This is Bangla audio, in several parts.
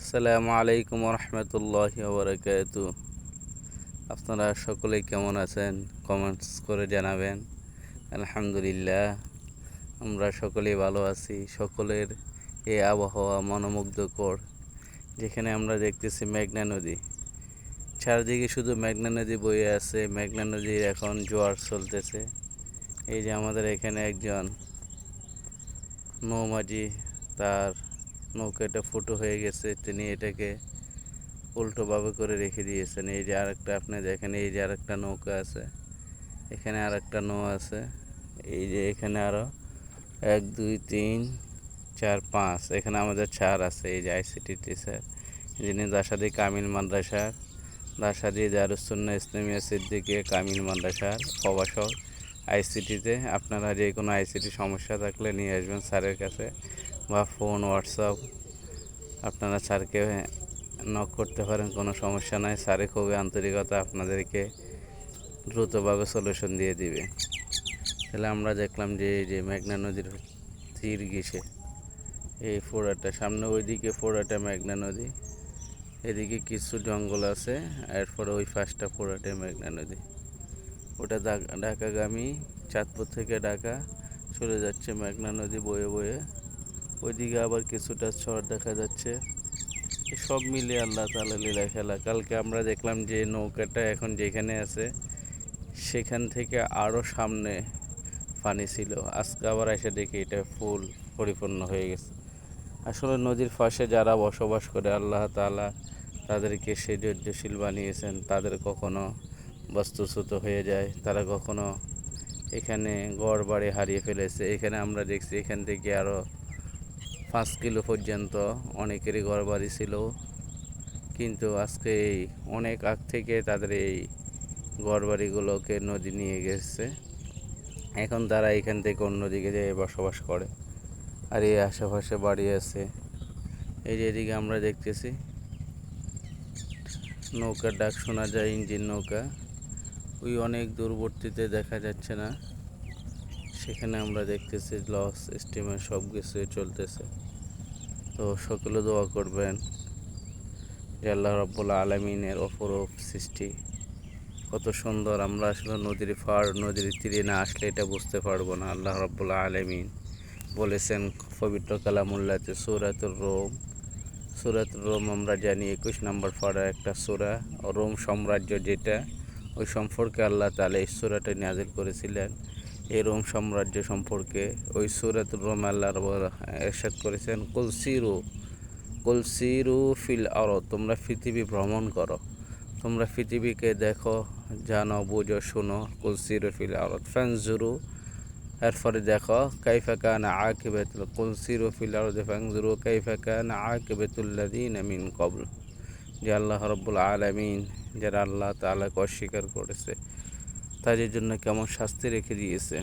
আসসালামু আলাইকুম রহমতুল্লাহি ওবরাকাতু। আপনারা সকলেই কেমন আছেন? কমেন্টস করে জানাবেন। আলহামদুলিল্লাহ, আমরা সকলেই ভালো আছি। সকলের এই আবহাওয়া মনোমুগ্ধকর, যেখানে আমরা দেখতেছি মেঘনা নদী। চারদিকে শুধু মেঘনা নদী বয়ে আছে। মেঘনা নদীর এখন জোয়ার চলতেছে। এই যে আমাদের এখানে একজন নৌমাঝি, তার নৌকাটা ফুটো হয়ে গেছে, তিনি এটাকে উল্টোভাবে করে রেখে দিয়েছেন। এই যে আরেকটা আপনি দেখেন, এই যে আরেকটা নৌকা আছে, এখানে আরেকটা নৌ আছে। এই যে এখানে আরো 1 2 3 4 5, এখানে আমাদের 4 আছে। এই যে আইসিটি টিচার, যিনি দাসাদি কামিল মাদ্রাসার, দাসাদি দারুসুন্নাহ ইসলামিয়া সিদ্দিকিয়া কামিল মাদ্রাসার প্রভাষক আইসিটিতে। আপনারা যে কোনো আইসিটি সমস্যা থাকলে নিয়ে আসবেন স্যারের কাছে, বা ফোন হোয়াটসঅ্যাপ আপনারা স্যারকে নক করতে পারেন, কোনো সমস্যা নাই। স্যারে খুবই আন্তরিকতা আপনাদেরকে দ্রুতভাবে সলিউশন দিয়ে দিবে। তাহলে আমরা দেখলাম যে এই যে মেঘনা নদীর তীর ঘেঁষে এই ফোড়াটা, সামনে ওইদিকে ফোড়াটা মেঘনা নদী, এদিকে কিছু জঙ্গল আছে, এরপরে ওই ফার্স্টটা ফোড়াটা মেঘনা নদী। ওটা ঢাকাগামী, চাঁদপুর থেকে ঢাকা চলে যাচ্ছে মেঘনা নদী বয়ে বয়ে। ওইদিকে আবার কিছুটা চর দেখা যাচ্ছে। সব মিলে আল্লাহ তাআলা লীলা খেলা। কালকে আমরা দেখলাম যে নৌকাটা এখন যেখানে আছে সেখান থেকে আরও সামনে পানি ছিল। আজকে আবার এসে দেখি এটা ফুল পরিপূর্ণ হয়ে গেছে। আসলে নদীর পাশে যারা বসবাস করে, আল্লাহ তাআলা তাদেরকে সে ধৈর্যশীল বানিয়েছেন। তাদের কখনো বাস্তুচ্যুত হয়ে যায়, তারা কখনো এখানে ঘর বাড়ি হারিয়ে ফেলেছে। এখানে আমরা দেখছি এখান থেকে আরও 5 কিলো পর্যন্ত অনেকেরই ঘর বাড়ি ছিল, কিন্তু আজকে এই অনেক আগ থেকে তাদের এই ঘরবাড়িগুলোকে নদী নিয়ে গেছে। এখন তারা এখান থেকে অন্যদিকে যেয়ে বসবাস করে। আর এই আশেপাশে বাড়ি আছে। এই যে এদিকে আমরা দেখতেছি নৌকার ডাক শোনা যায়, ইঞ্জিন নৌকা। ওই অনেক দূরবর্তীতে দেখা যাচ্ছে না, সেখানে আমরা দেখতেছি লঞ্চ, স্টিমার সব কিছুই চলতেছে। তো সকলে দোয়া করবেন যে আল্লাহ রাব্বুল আলামিনের অপরূপ সৃষ্টি কত সুন্দর। আমরা আসলে নদীর পাড়, নদীর তীরে না আসলে এটা বুঝতে পারবো না। আল্লাহ রাব্বুল আলামিন বলেছেন পবিত্র কালামুল্লাহতে, সূরাতুর রোম আমরা জানি 21 নম্বর পাড়ার একটা সূরা। রোম সাম্রাজ্য যেটা, ওই সম্পর্কে আল্লাহ তাআলা এই সূরাটা নাযিল করেছিলেন। এই রোম সাম্রাজ্য সম্পর্কে ওই সূরাতুর রোম আল্লাহ ইরশাদ করেছেন, কুল সিরু ফিল আরদ, তোমরা পৃথিবী ভ্রমণ করো, তোমরা পৃথিবীকে দেখো, জানো, বুঝো, শুনো। কুল সিরু ফিল আরদ ফানজুরু, এরপরে দেখো, কাইফা কানা আকিবাতুল, কুল সিরু ফিল আরদি ফানজুরু কাইফা কানা আকিবাতুল্লাযিনা মিন ক্বাবল। যে আল্লাহ রাব্বুল আলামিন, যারা আল্লাহ তাআলাকে অস্বীকার করেছে, তাদের জন্য কেমন শাস্তি রেখে দিয়েছে।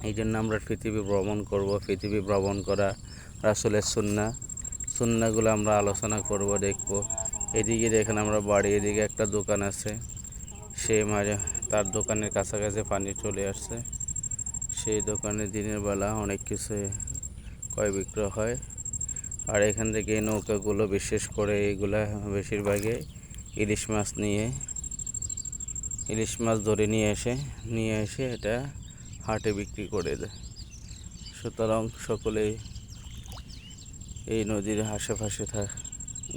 এই জন্য আমরা পৃথিবী ভ্রমণ করব। পৃথিবী ভ্রমণ করা রাসূলের সুন্নাহগুলো আমরা আলোচনা করব, দেখব। এদিকে দেখেন আমরা বাড়ি, এদিকে একটা দোকান আছে, সে মাঝে তার দোকানের কাছাকাছি পানি চলে আসছে। সেই দোকানে দিনের বেলা অনেক কিছু ক্রয় বিক্রয় হয়। আর এখান থেকে এই নৌকাগুলো, বিশেষ করে এইগুলা বেশিরভাগই ইলিশ মাছ ধরে নিয়ে এসে এটা হাটে বিক্রি করে দেয়। সুতরাং সকলেই এই নদীর আশেপাশে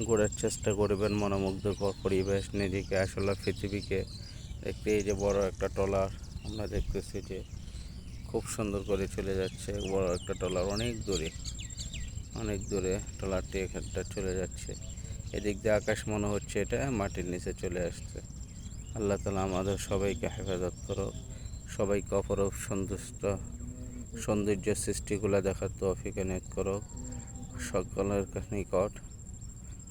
ঘোরার চেষ্টা করবেন। মনোমুগ্ধকর পরিবেশ, নিজেকে আসলে পৃথিবীকে দেখতে। এই যে বড় একটা ট্রলার আমরা দেখতেছি যে খুব সুন্দর করে চলে যাচ্ছে। বড় একটা ট্রলার অনেক দূরে ট্রলারটি এখানটা চলে যাচ্ছে। এদিক দিয়ে আকাশ মনে হচ্ছে এটা মাটির নিচে চলে আসছে। আল্লাহ তাআলা আমাদের সবাইকে হেফাজত করুক, সবাইকে অপরূপ সৌন্দর্য সৃষ্টিগুলো দেখার তৌফিক এনায়েত করুক। সকলের নিকট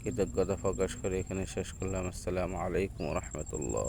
কৃতজ্ঞতা প্রকাশ করে এখানে শেষ করলাম। আসসালামু আলাইকুম রহমতুল্লাহ।